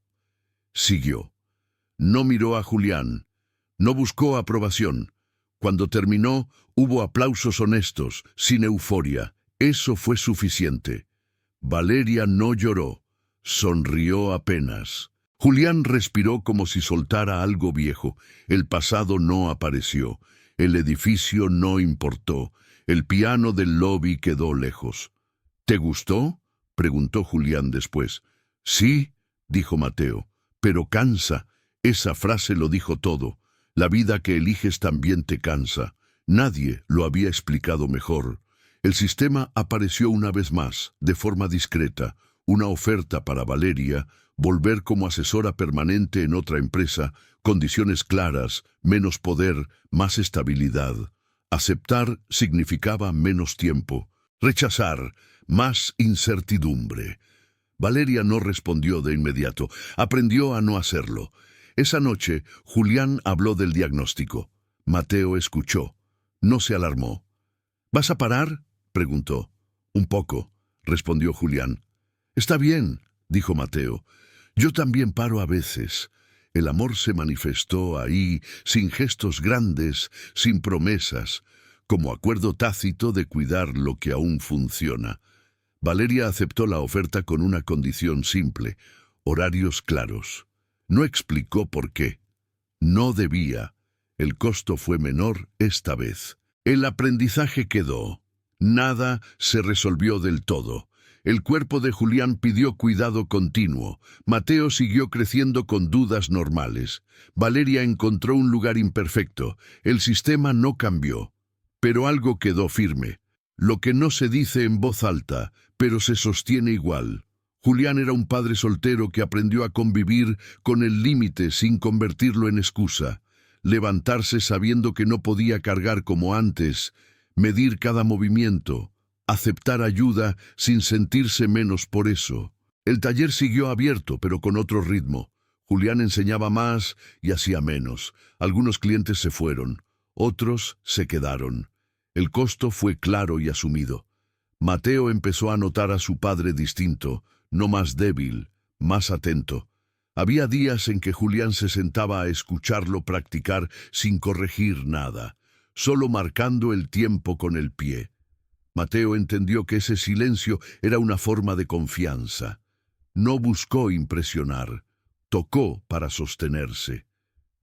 Siguió. No miró a Julián. No buscó aprobación. Cuando terminó, hubo aplausos honestos, sin euforia. Eso fue suficiente. Valeria no lloró. Sonrió apenas. Julián respiró como si soltara algo viejo. El pasado no apareció. El edificio no importó. El piano del lobby quedó lejos. ¿Te gustó?, preguntó Julián después. Sí, dijo Mateo, pero cansa. Esa frase lo dijo todo. La vida que eliges también te cansa. Nadie lo había explicado mejor. El sistema apareció una vez más, de forma discreta, una oferta para Valeria, volver como asesora permanente en otra empresa, condiciones claras, menos poder, más estabilidad. Aceptar significaba menos tiempo. Rechazar, más incertidumbre. Valeria no respondió de inmediato. Aprendió a no hacerlo. Esa noche, Julián habló del diagnóstico. Mateo escuchó. No se alarmó. ¿Vas a parar?, preguntó. Un poco, respondió Julián. Está bien, dijo Mateo. Yo también paro a veces. El amor se manifestó ahí, sin gestos grandes, sin promesas, como acuerdo tácito de cuidar lo que aún funciona. Valeria aceptó la oferta con una condición simple: horarios claros. No explicó por qué. No debía. El costo fue menor esta vez. El aprendizaje quedó. Nada se resolvió del todo. El cuerpo de Julián pidió cuidado continuo. Mateo siguió creciendo con dudas normales. Valeria encontró un lugar imperfecto. El sistema no cambió. Pero algo quedó firme. Lo que no se dice en voz alta, pero se sostiene igual. Julián era un padre soltero que aprendió a convivir con el límite sin convertirlo en excusa. Levantarse sabiendo que no podía cargar como antes, medir cada movimiento, aceptar ayuda sin sentirse menos por eso. El taller siguió abierto, pero con otro ritmo. Julián enseñaba más y hacía menos. Algunos clientes se fueron, otros se quedaron. El costo fue claro y asumido. Mateo empezó a notar a su padre distinto, no más débil, más atento. Había días en que Julián se sentaba a escucharlo practicar sin corregir nada, solo marcando el tiempo con el pie. Mateo entendió que ese silencio era una forma de confianza. No buscó impresionar, tocó para sostenerse.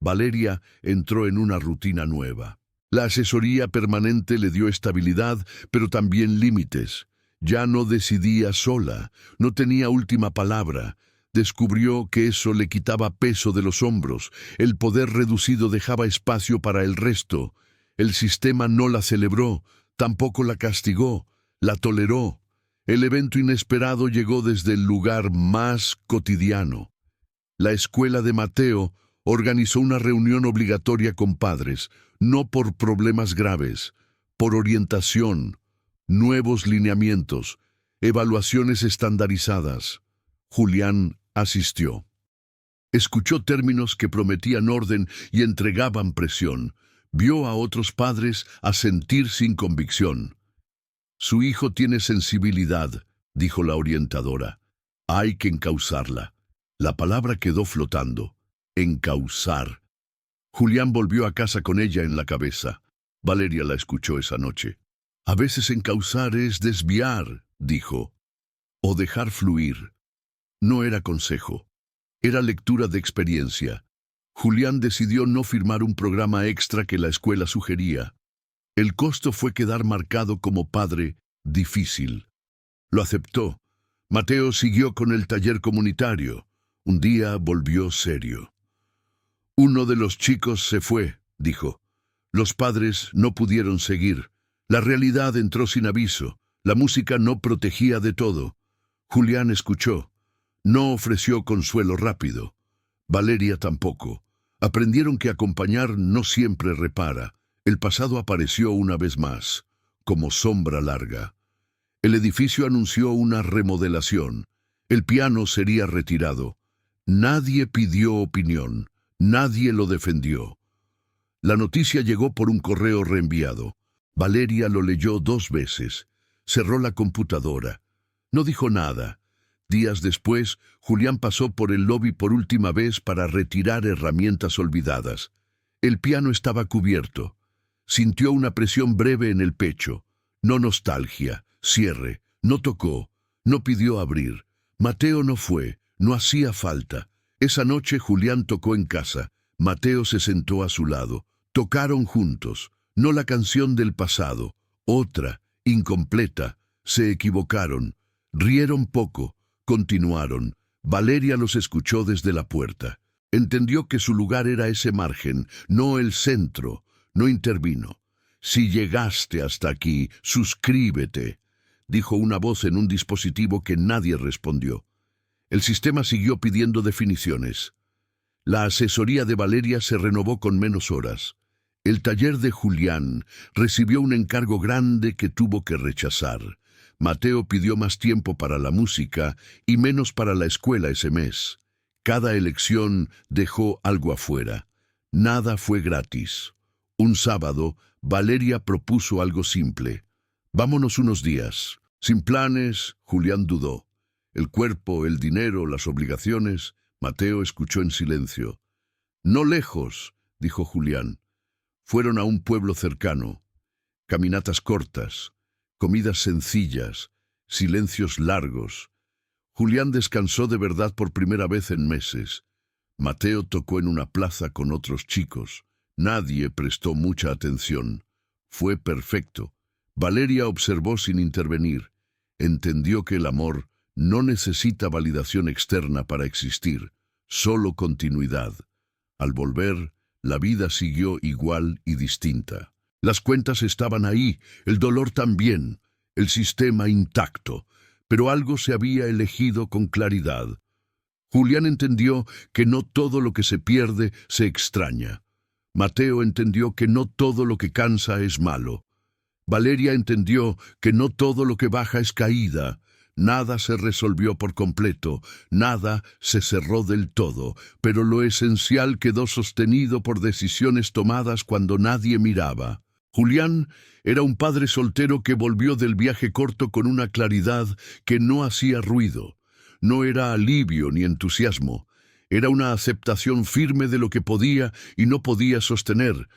Valeria entró en una rutina nueva. La asesoría permanente le dio estabilidad, pero también límites. Ya no decidía sola, no tenía última palabra. Descubrió que eso le quitaba peso de los hombros. El poder reducido dejaba espacio para el resto. El sistema no la celebró, tampoco la castigó, la toleró. El evento inesperado llegó desde el lugar más cotidiano. La escuela de Mateo organizó una reunión obligatoria con padres, no por problemas graves, por orientación, nuevos lineamientos, evaluaciones estandarizadas. Julián asistió. Escuchó términos que prometían orden y entregaban presión. Vio a otros padres asentir sin convicción. Su hijo tiene sensibilidad, dijo la orientadora. Hay que encauzarla. La palabra quedó flotando. Encauzar. Julián volvió a casa con ella en la cabeza. Valeria la escuchó esa noche. A veces encauzar es desviar, dijo, o dejar fluir. No era consejo, era lectura de experiencia. Julián decidió no firmar un programa extra que la escuela sugería. El costo fue quedar marcado como padre difícil. Lo aceptó. Mateo siguió con el taller comunitario. Un día volvió serio. Uno de los chicos se fue, dijo. Los padres no pudieron seguir. La realidad entró sin aviso. La música no protegía de todo. Julián escuchó. No ofreció consuelo rápido. Valeria tampoco. Aprendieron que acompañar no siempre repara. El pasado apareció una vez más, como sombra larga. El edificio anunció una remodelación. El piano sería retirado. Nadie pidió opinión. Nadie lo defendió. La noticia llegó por un correo reenviado. Valeria lo leyó 2 veces. Cerró la computadora. No dijo nada. Días después, Julián pasó por el lobby por última vez para retirar herramientas olvidadas. El piano estaba cubierto. Sintió una presión breve en el pecho. No nostalgia, cierre. No tocó. No pidió abrir. Mateo no fue. No hacía falta. Esa noche Julián tocó en casa. Mateo se sentó a su lado. Tocaron juntos. No la canción del pasado. Otra, incompleta. Se equivocaron. Rieron poco. Continuaron. Valeria los escuchó desde la puerta. Entendió que su lugar era ese margen, no el centro. No intervino. Si llegaste hasta aquí, suscríbete, dijo una voz en un dispositivo que nadie respondió. El sistema siguió pidiendo definiciones. La asesoría de Valeria se renovó con menos horas. El taller de Julián recibió un encargo grande que tuvo que rechazar. Mateo pidió más tiempo para la música y menos para la escuela ese mes. Cada elección dejó algo afuera. Nada fue gratis. Un sábado, Valeria propuso algo simple. Vámonos unos días. Sin planes, Julián dudó. El cuerpo, el dinero, las obligaciones. Mateo escuchó en silencio. No lejos, dijo Julián. Fueron a un pueblo cercano. Caminatas cortas, comidas sencillas, silencios largos. Julián descansó de verdad por primera vez en meses. Mateo tocó en una plaza con otros chicos. Nadie prestó mucha atención. Fue perfecto. Valeria observó sin intervenir. Entendió que el amor no necesita validación externa para existir, solo continuidad. Al volver, la vida siguió igual y distinta. Las cuentas estaban ahí, el dolor también, el sistema intacto, pero algo se había elegido con claridad. Julián entendió que no todo lo que se pierde se extraña. Mateo entendió que no todo lo que cansa es malo. Valeria entendió que no todo lo que baja es caída. Nada se resolvió por completo, nada se cerró del todo, pero lo esencial quedó sostenido por decisiones tomadas cuando nadie miraba. Julián era un padre soltero que volvió del viaje corto con una claridad que no hacía ruido. No era alivio ni entusiasmo. Era una aceptación firme de lo que podía y no podía sostener,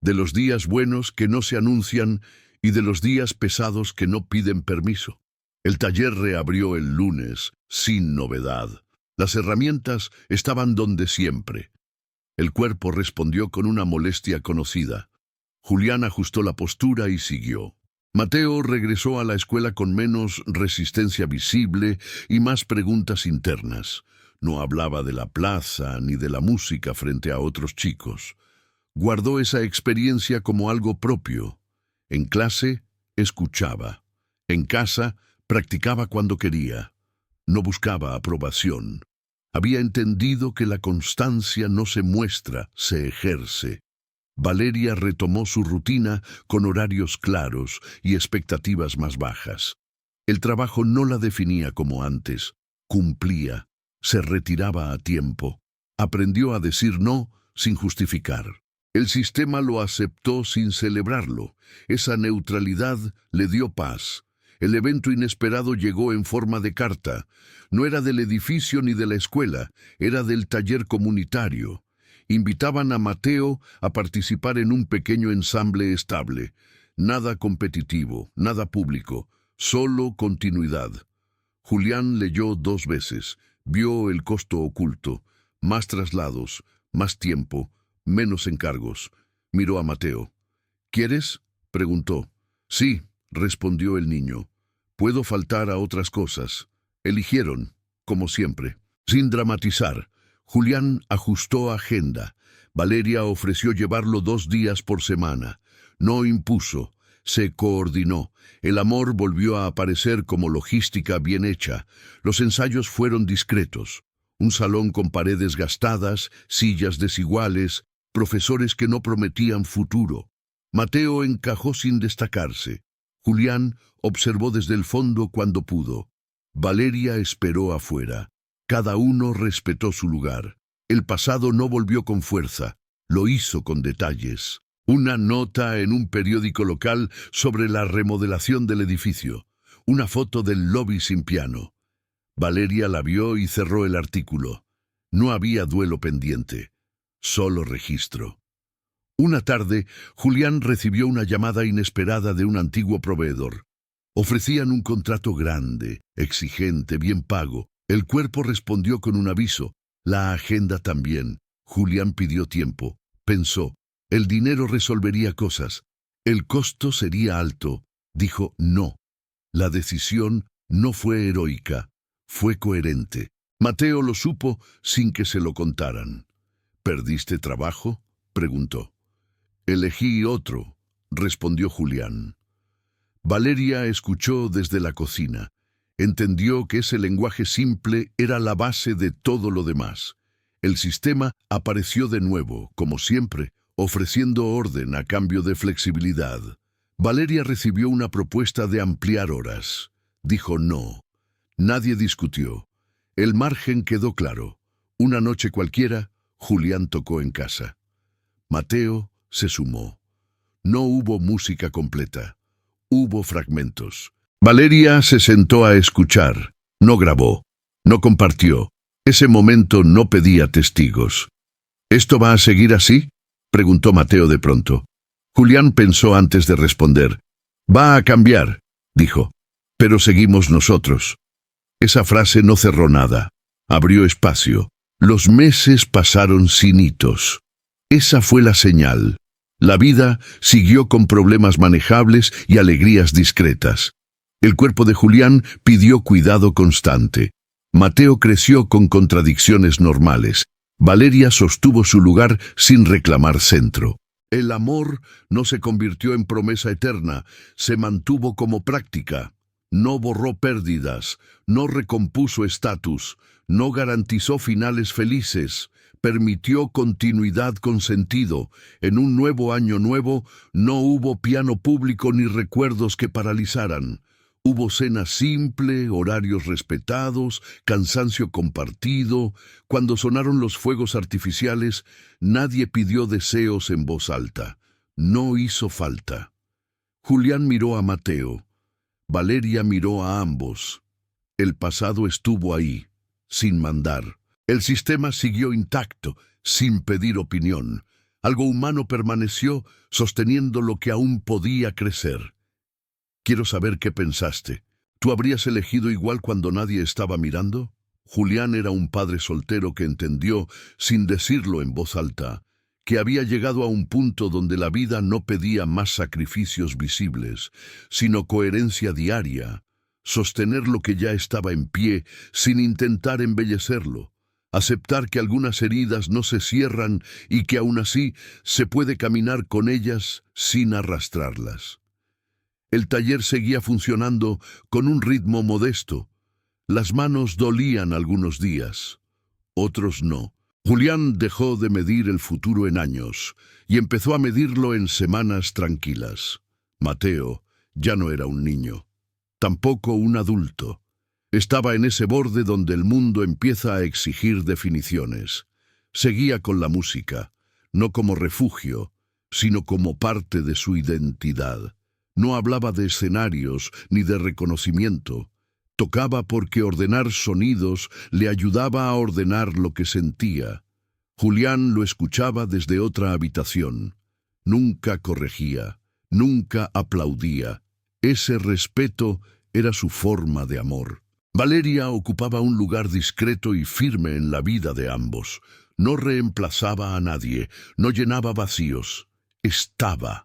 de los días buenos que no se anuncian y de los días pesados que no piden permiso. El taller reabrió el lunes, sin novedad. Las herramientas estaban donde siempre. El cuerpo respondió con una molestia conocida. Julián ajustó la postura y siguió. Mateo regresó a la escuela con menos resistencia visible y más preguntas internas. No hablaba de la plaza ni de la música frente a otros chicos. Guardó esa experiencia como algo propio. En clase, escuchaba. En casa, practicaba cuando quería. No buscaba aprobación. Había entendido que la constancia no se muestra, se ejerce. Valeria retomó su rutina con horarios claros y expectativas más bajas. El trabajo no la definía como antes. Cumplía. Se retiraba a tiempo. Aprendió a decir no sin justificar. El sistema lo aceptó sin celebrarlo. Esa neutralidad le dio paz. El evento inesperado llegó en forma de carta. No era del edificio ni de la escuela, era del taller comunitario. Invitaban a Mateo a participar en un pequeño ensamble estable. Nada competitivo, nada público, solo continuidad. Julián leyó 2 veces, vio el costo oculto, más traslados, más tiempo, menos encargos. Miró a Mateo. ¿Quieres?, preguntó. Sí, respondió el niño. Puedo faltar a otras cosas. Eligieron, como siempre. Sin dramatizar, Julián ajustó agenda. Valeria ofreció llevarlo 2 días por semana. No impuso, se coordinó. El amor volvió a aparecer como logística bien hecha. Los ensayos fueron discretos. Un salón con paredes gastadas, sillas desiguales, profesores que no prometían futuro. Mateo encajó sin destacarse. Julián observó desde el fondo cuando pudo. Valeria esperó afuera. Cada uno respetó su lugar. El pasado no volvió con fuerza, lo hizo con detalles. Una nota en un periódico local sobre la remodelación del edificio. Una foto del lobby sin piano. Valeria la vio y cerró el artículo. No había duelo pendiente, solo registro. Una tarde, Julián recibió una llamada inesperada de un antiguo proveedor. Ofrecían un contrato grande, exigente, bien pago. El cuerpo respondió con un aviso. La agenda también. Julián pidió tiempo. Pensó, el dinero resolvería cosas. El costo sería alto. Dijo no. La decisión no fue heroica, fue coherente. Mateo lo supo sin que se lo contaran. ¿Perdiste trabajo?, preguntó. Elegí otro, respondió Julián. Valeria escuchó desde la cocina. Entendió que ese lenguaje simple era la base de todo lo demás. El sistema apareció de nuevo, como siempre, ofreciendo orden a cambio de flexibilidad. Valeria recibió una propuesta de ampliar horas. Dijo no. Nadie discutió. El margen quedó claro. Una noche cualquiera, Julián tocó en casa. Mateo se sumó. No hubo música completa. Hubo fragmentos. Valeria se sentó a escuchar. No grabó. No compartió. Ese momento no pedía testigos. ¿Esto va a seguir así?, preguntó Mateo de pronto. Julián pensó antes de responder. Va a cambiar, dijo. Pero seguimos nosotros. Esa frase no cerró nada. Abrió espacio. Los meses pasaron sin hitos. Esa fue la señal. La vida siguió con problemas manejables y alegrías discretas. El cuerpo de Julián pidió cuidado constante. Mateo creció con contradicciones normales. Valeria sostuvo su lugar sin reclamar centro. El amor no se convirtió en promesa eterna, se mantuvo como práctica. No borró pérdidas, no recompuso estatus, no garantizó finales felices, permitió continuidad con sentido. En un nuevo año nuevo no hubo piano público ni recuerdos que paralizaran. Hubo cena simple, horarios respetados, cansancio compartido. Cuando sonaron los fuegos artificiales, nadie pidió deseos en voz alta. No hizo falta. Julián miró a Mateo. Valeria miró a ambos. El pasado estuvo ahí, sin mandar. El sistema siguió intacto, sin pedir opinión. Algo humano permaneció, sosteniendo lo que aún podía crecer. Quiero saber qué pensaste. ¿Tú habrías elegido igual cuando nadie estaba mirando? Julián era un padre soltero que entendió, sin decirlo en voz alta, que había llegado a un punto donde la vida no pedía más sacrificios visibles, sino coherencia diaria, sostener lo que ya estaba en pie sin intentar embellecerlo, aceptar que algunas heridas no se cierran y que aún así se puede caminar con ellas sin arrastrarlas. El taller seguía funcionando con un ritmo modesto. Las manos dolían algunos días, otros no. Julián dejó de medir el futuro en años y empezó a medirlo en semanas tranquilas. Mateo ya no era un niño, tampoco un adulto. Estaba en ese borde donde el mundo empieza a exigir definiciones. Seguía con la música, no como refugio, sino como parte de su identidad. No hablaba de escenarios ni de reconocimiento. Tocaba porque ordenar sonidos le ayudaba a ordenar lo que sentía. Julián lo escuchaba desde otra habitación. Nunca corregía, nunca aplaudía. Ese respeto era su forma de amor. Valeria ocupaba un lugar discreto y firme en la vida de ambos. No reemplazaba a nadie, no llenaba vacíos. Estaba.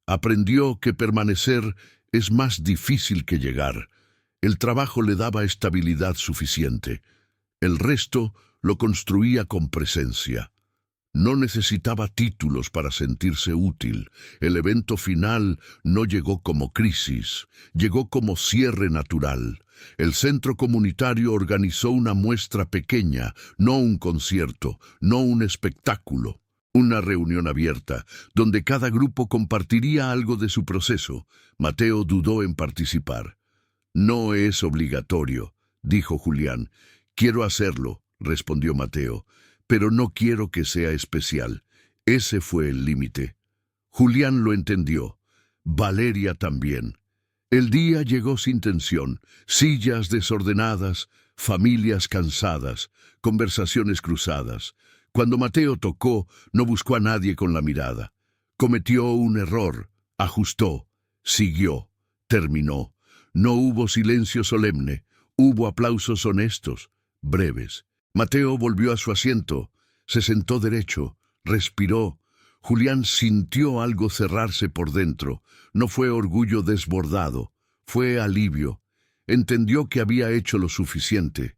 Aprendió que permanecer es más difícil que llegar. El trabajo le daba estabilidad suficiente. El resto lo construía con presencia. No necesitaba títulos para sentirse útil. El evento final no llegó como crisis, llegó como cierre natural. El centro comunitario organizó una muestra pequeña, no un concierto, no un espectáculo. Una reunión abierta, donde cada grupo compartiría algo de su proceso. Mateo dudó en participar. No es obligatorio, dijo Julián. Quiero hacerlo, respondió Mateo, pero no quiero que sea especial. Ese fue el límite. Julián lo entendió. Valeria también. El día llegó sin tensión, sillas desordenadas, familias cansadas, conversaciones cruzadas. Cuando Mateo tocó, no buscó a nadie con la mirada. Cometió un error, ajustó, siguió, terminó. No hubo silencio solemne, hubo aplausos honestos, breves. Mateo volvió a su asiento, se sentó derecho, respiró. Julián sintió algo cerrarse por dentro. No fue orgullo desbordado, fue alivio. Entendió que había hecho lo suficiente,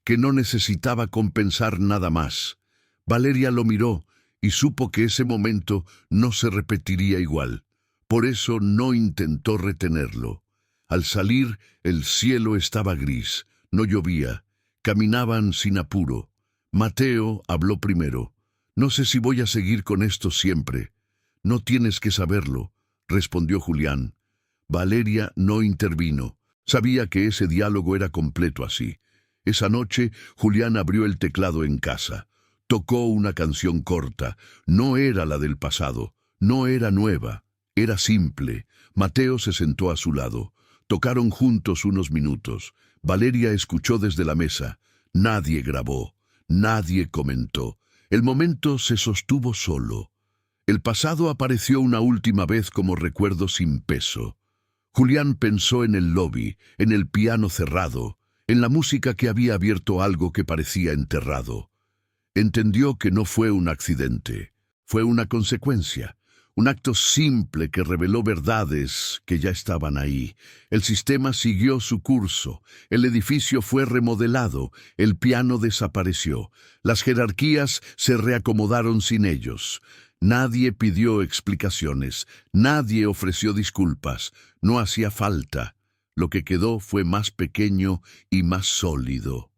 que no necesitaba compensar nada más. Valeria lo miró y supo que ese momento no se repetiría igual. Por eso no intentó retenerlo. Al salir, el cielo estaba gris, no llovía. Caminaban sin apuro. Mateo habló primero. No sé si voy a seguir con esto siempre. No tienes que saberlo, respondió Julián. Valeria no intervino. Sabía que ese diálogo era completo así. Esa noche, Julián abrió el teclado en casa. Tocó una canción corta. No era la del pasado. No era nueva. Era simple. Mateo se sentó a su lado. Tocaron juntos unos minutos. Valeria escuchó desde la mesa. Nadie grabó. Nadie comentó. El momento se sostuvo solo. El pasado apareció una última vez como recuerdo sin peso. Julián pensó en el lobby, en el piano cerrado, en la música que había abierto algo que parecía enterrado. Entendió que no fue un accidente, fue una consecuencia. Un acto simple que reveló verdades que ya estaban ahí. El sistema siguió su curso, el edificio fue remodelado, el piano desapareció, las jerarquías se reacomodaron sin ellos. Nadie pidió explicaciones, nadie ofreció disculpas, no hacía falta. Lo que quedó fue más pequeño y más sólido.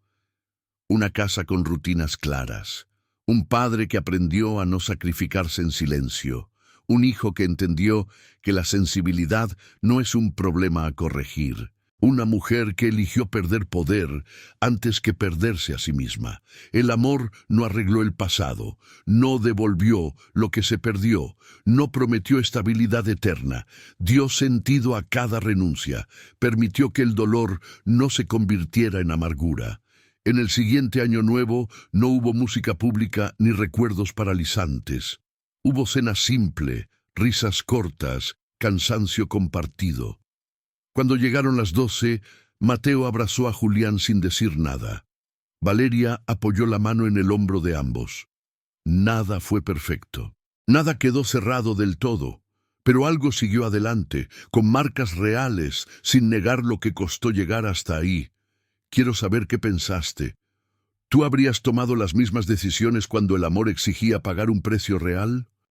Una casa con rutinas claras, un padre que aprendió a no sacrificarse en silencio. Un hijo que entendió que la sensibilidad no es un problema a corregir. Una mujer que eligió perder poder antes que perderse a sí misma. El amor no arregló el pasado, no devolvió lo que se perdió, no prometió estabilidad eterna, dio sentido a cada renuncia, permitió que el dolor no se convirtiera en amargura. En el siguiente año nuevo no hubo música pública ni recuerdos paralizantes. Hubo cena simple, risas cortas, cansancio compartido. Cuando llegaron las 12, Mateo abrazó a Julián sin decir nada. Valeria apoyó la mano en el hombro de ambos. Nada fue perfecto. Nada quedó cerrado del todo. Pero algo siguió adelante, con marcas reales, sin negar lo que costó llegar hasta ahí. Quiero saber qué pensaste. ¿Tú habrías tomado las mismas decisiones cuando el amor exigía pagar un precio real?